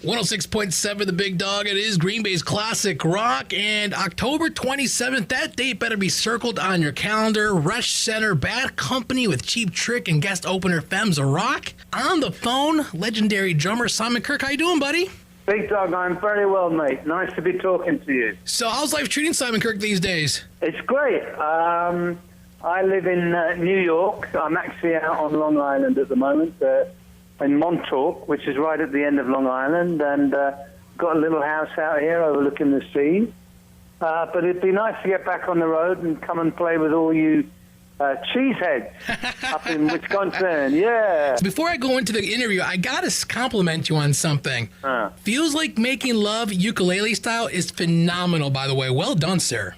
106.7 The Big Dog. It is Green Bay's classic rock. And October 27th, that date better be circled on your calendar. Rush Center, Bad Company with Cheap Trick and guest opener Femmes a Rock. On the phone, legendary drummer Simon Kirke. How you doing, buddy? Big Dog, I'm very well, mate. Nice to be talking to you. So how's life treating Simon Kirke these days? It's great. I live in New York. I'm actually out on Long Island at the moment. In Montauk, which is right at the end of Long Island, and got a little house out here overlooking the sea. But it'd be nice to get back on the road and come and play with all you cheeseheads up in Wisconsin. Yeah. Before I go into the interview, I got to compliment you on something. Feels Like Making Love ukulele style is phenomenal, by the way. Well done, sir.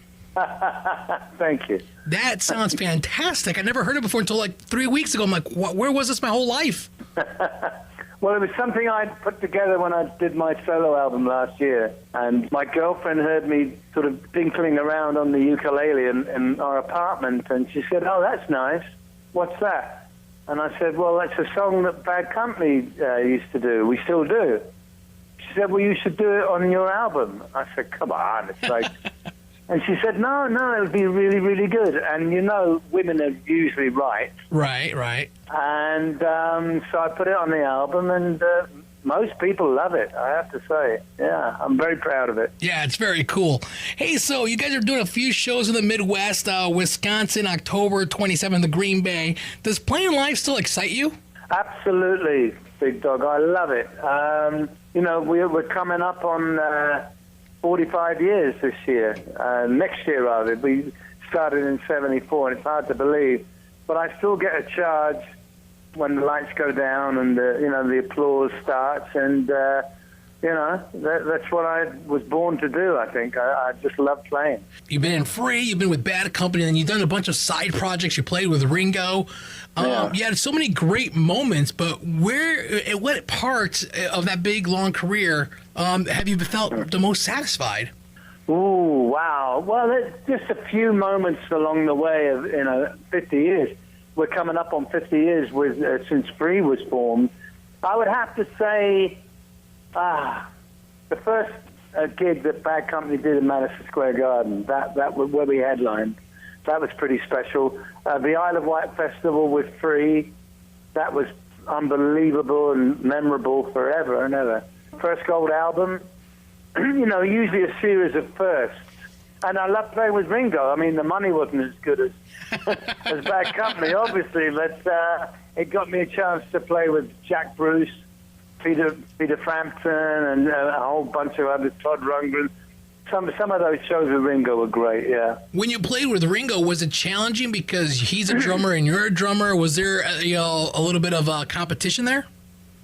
Thank you. That sounds fantastic. I never heard it before until like 3 weeks ago. I'm like, where was this my whole life? Well, it was something I put together when I did my solo album last year. And my girlfriend heard me sort of dinkling around on the ukulele in our apartment. And she said, "Oh, that's nice. What's that?" And I said, "Well, that's a song that Bad Company used to do. We still do." She said, "Well, you should do it on your album." I said, "Come on." It's like... And she said, no, it'll be really, really good. And, you know, women are usually right. Right. And so I put it on the album, and most people love it, I have to say. Yeah, I'm very proud of it. Yeah, it's very cool. Hey, so you guys are doing a few shows in the Midwest, Wisconsin, October 27th, the Green Bay. Does playing live still excite you? Absolutely, Big Dog. I love it. You know, we're coming up on... 45 years this year, next year rather. We started in 74, and it's hard to believe. But I still get a charge when the lights go down and the applause starts, and that's what I was born to do. I think I just love playing. You've been in Free, you've been with Bad Company, and you've done a bunch of side projects. You played with Ringo. You had so many great moments, but at what parts of that big, long career have you felt the most satisfied? Ooh, wow. Well, it's just a few moments along the way of, 50 years. We're coming up on 50 years since Free was formed. I would have to say the first gig that Bad Company did in Madison Square Garden, that was where we headlined. That was pretty special. The Isle of Wight Festival with Free, that was unbelievable and memorable forever and ever. First gold album, usually a series of firsts. And I love playing with Ringo. I mean, the money wasn't as good as Bad Company, obviously, but it got me a chance to play with Jack Bruce, Peter Frampton, and a whole bunch of others, Todd Rundgren. Some of those shows with Ringo were great, yeah. When you played with Ringo, was it challenging because he's a drummer and you're a drummer? Was there a little bit of competition there?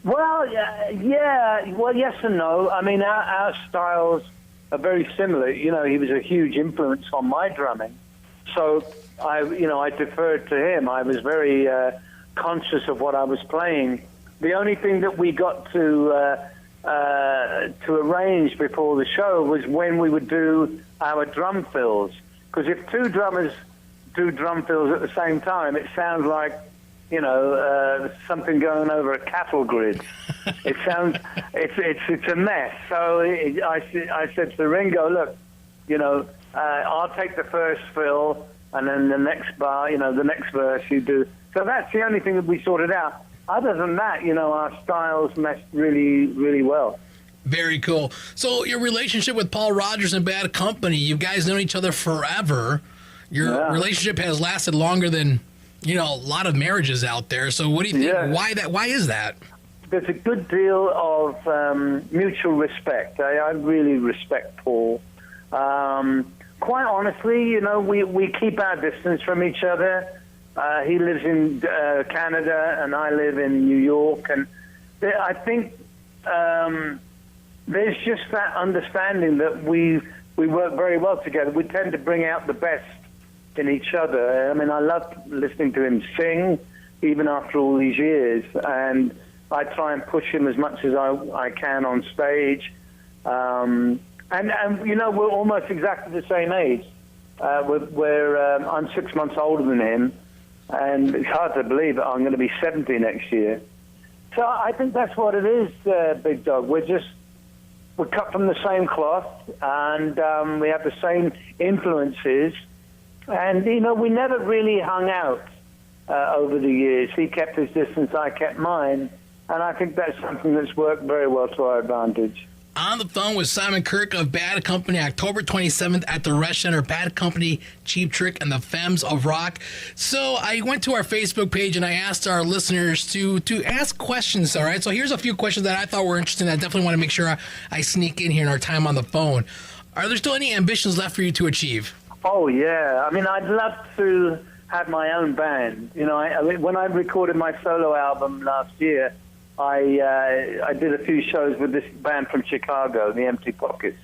Well, yeah. Well, yes and no. I mean, our styles are very similar. You know, he was a huge influence on my drumming, so I deferred to him. I was very conscious of what I was playing. The only thing that we got to arrange before the show was when we would do our drum fills. Because if two drummers do drum fills at the same time, it sounds like, something going over a cattle grid. It's a mess. So I said to Ringo, look, I'll take the first fill, and then the next bar, the next verse you do. So that's the only thing that we sorted out. Other than that, our styles meshed really, really well. Very cool. So your relationship with Paul Rodgers and Bad Company, you guys known each other forever. Your relationship has lasted longer than, a lot of marriages out there. So what do you think? Yeah. Why is that? There's a good deal of mutual respect. I really respect Paul. Quite honestly, we keep our distance from each other. He lives in Canada, and I live in New York, and I think there's just that understanding that we work very well together. We tend to bring out the best in each other. I mean, I love listening to him sing, even after all these years, and I try and push him as much as I can on stage. And we're almost exactly the same age. I'm 6 months older than him, and it's hard to believe that I'm going to be 70 next year. So I think that's what it is, Big Dog. We're just we're cut from the same cloth, and we have the same influences. And, you know, we never really hung out over the years. He kept his distance, I kept mine. And I think that's something that's worked very well to our advantage. On the phone with Simon Kirke of Bad Company, October 27th at the Rush Center. Bad Company, Cheap Trick, and the Femmes of Rock. So I went to our Facebook page and I asked our listeners to ask questions, all right? So here's a few questions that I thought were interesting. I definitely want to make sure I sneak in here in our time on the phone. Are there still any ambitions left for you to achieve? Oh, yeah. I mean, I'd love to have my own band. You know, when I recorded my solo album last year, I did a few shows with this band from Chicago, the Empty Pockets,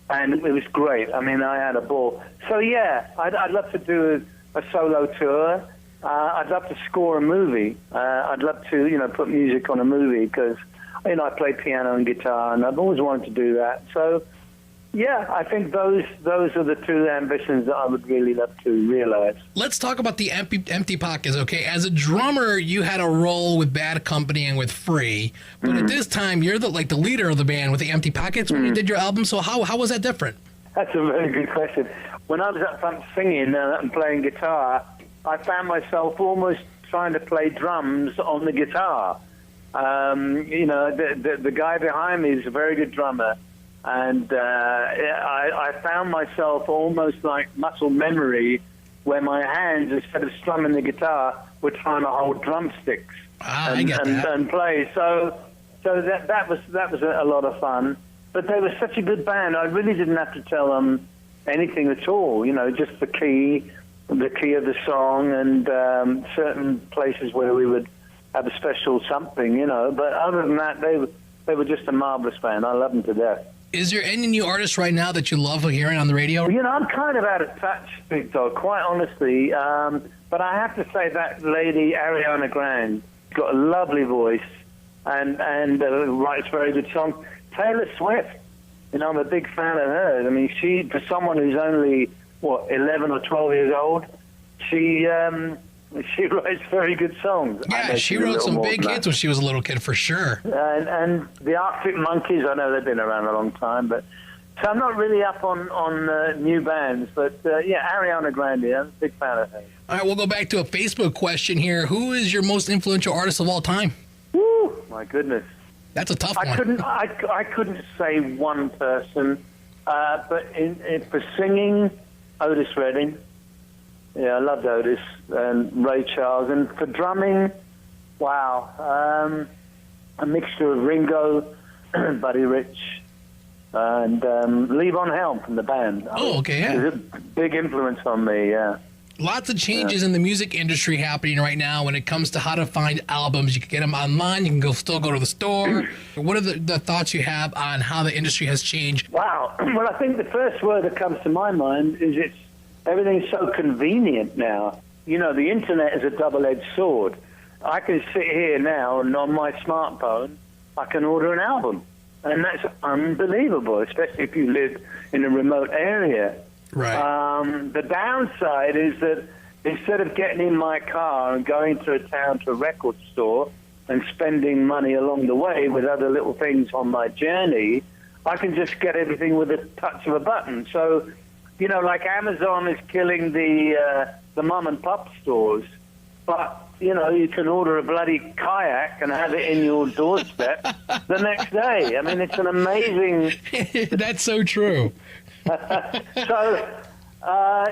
and it was great. I mean, I had a ball. So, yeah, I'd love to do a solo tour. I'd love to score a movie. I'd love to, you know, put music on a movie because, you know, I play piano and guitar, and I've always wanted to do that. So, yeah, I think those are the two ambitions that I would really love to realize. Let's talk about the Empty Pockets, okay? As a drummer, you had a role with Bad Company and with Free, but at this time, you're the leader of the band with the Empty Pockets when you did your album. So how was that different? That's a very good question. When I was up front singing and playing guitar, I found myself almost trying to play drums on the guitar. You know, the guy behind me is a very good drummer. And I found myself almost like muscle memory where my hands, instead of strumming the guitar, were trying to hold drumsticks and play. So that was a lot of fun. But they were such a good band. I really didn't have to tell them anything at all, you know, just the key of the song and certain places where we would have a special something, you know. But other than that, they were just a marvelous band. I love them to death. Is there any new artists right now that you love hearing on the radio? You know, I'm kind of out of touch, Big Dog, quite honestly. But I have to say that lady, Ariana Grande, got a lovely voice and writes very good songs. Taylor Swift, you know, I'm a big fan of hers. I mean, for someone who's only, 11 or 12 years old, she writes very good songs. Yeah, she wrote some big hits when she was a little kid, for sure. And the Arctic Monkeys, I know they've been around a long time, but so I'm not really up on new bands. But yeah, Ariana Grande, I'm a big fan of her. All right, we'll go back to a Facebook question here. Who is your most influential artist of all time? Woo, my goodness. That's a tough one. I couldn't say one person, but for singing, Otis Redding. Yeah, I loved Otis and Ray Charles. And for drumming, wow, a mixture of Ringo, Buddy Rich, and Levon Helm from the band. Oh, okay, yeah. It was a big influence on me, yeah. Lots of changes in the music industry happening right now when it comes to how to find albums. You can get them online. You can still go to the store. What are the thoughts you have on how the industry has changed? Wow. Well, I think the first word that comes to my mind is everything's so convenient now. You know, the internet is a double-edged sword. I can sit here now and on my smartphone, I can order an album. And that's unbelievable, especially if you live in a remote area. Right. The downside is that instead of getting in my car and going to a town to a record store and spending money along the way with other little things on my journey, I can just get everything with a touch of a button. So, you know, like Amazon is killing the mom and pop stores, but you know, you can order a bloody kayak and have it in your doorstep the next day. I mean, it's an amazing. That's so true. So,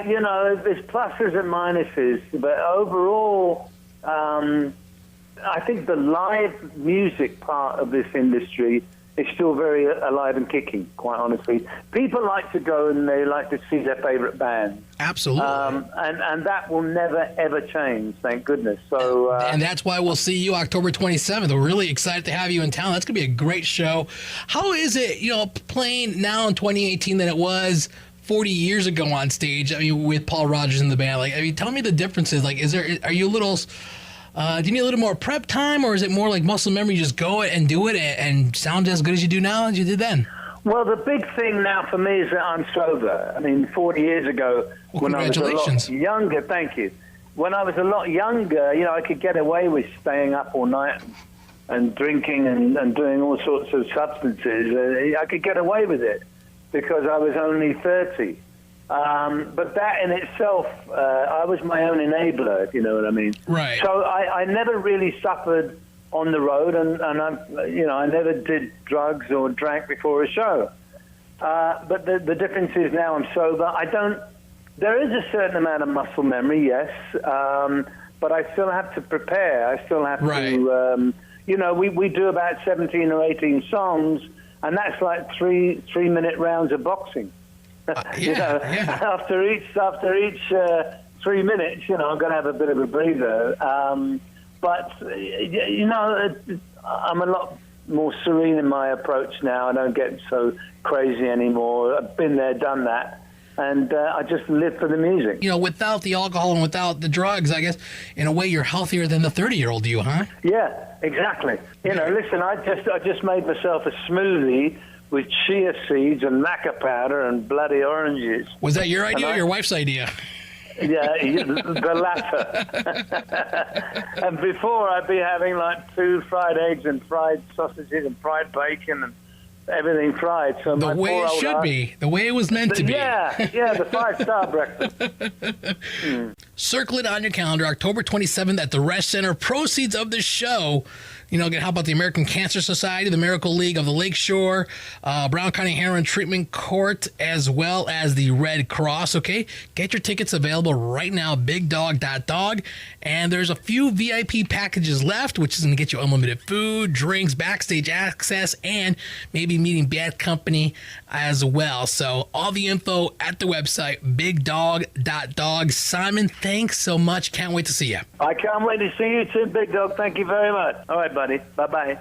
you know, there's pluses and minuses, but overall, I think the live music part of this industry is still very alive and kicking, quite honestly. People like to go and they like to see their favorite band. Absolutely. And that will never, ever change, thank goodness. So, and that's why we'll see you October 27th. We're really excited to have you in town. That's going to be a great show. How is it, you know, playing now in 2018 than it was 40 years ago on stage, I mean, with Paul Rodgers in the band? Like, I mean, tell me the differences. Like, are you a little... do you need a little more prep time, or is it more like muscle memory? You just go and do it and sound as good as you do now as you did then? Well, the big thing now for me is that I'm sober. I mean, 40 years ago, when I was a lot younger, thank you. When I was a lot younger, you know, I could get away with staying up all night and drinking and doing all sorts of substances, I could get away with it because I was only 30. But that in itself, I was my own enabler, if you know what I mean. Right. So I never really suffered on the road, and I never did drugs or drank before a show. But the difference is now I'm sober. There is a certain amount of muscle memory, yes, but I still have to prepare. I still have to, we do about 17 or 18 songs, and that's like three minute rounds of boxing. After each 3 minutes, I'm going to have a bit of a breather. But I'm a lot more serene in my approach now. I don't get so crazy anymore. I've been there, done that. And I just live for the music. Without the alcohol and without the drugs, I guess, in a way, you're healthier than the 30-year-old you, huh? Yeah, exactly. Listen, I just made myself a smoothie with chia seeds and maca powder and bloody oranges. Was that your idea or your wife's idea? Yeah, the latter. And before, I'd be having like 2 fried eggs and fried sausages and fried bacon and everything fried. So the way it should be, the way it was meant to be. Yeah, the 5-star breakfast. Circle it on your calendar, October 27th at the Resch Center. Proceeds of the show, get help out the American Cancer Society, the Miracle League of the Lakeshore, Brown County Heroin Treatment Court, as well as the Red Cross, okay? Get your tickets available right now, bigdog.dog. And there's a few VIP packages left, which is going to get you unlimited food, drinks, backstage access, and maybe meeting Bad Company as well. So all the info at the website, bigdog.dog. Simon, thanks so much. Can't wait to see you. I can't wait to see you too, Big Dog. Thank you very much. All right, buddy. Bye-bye.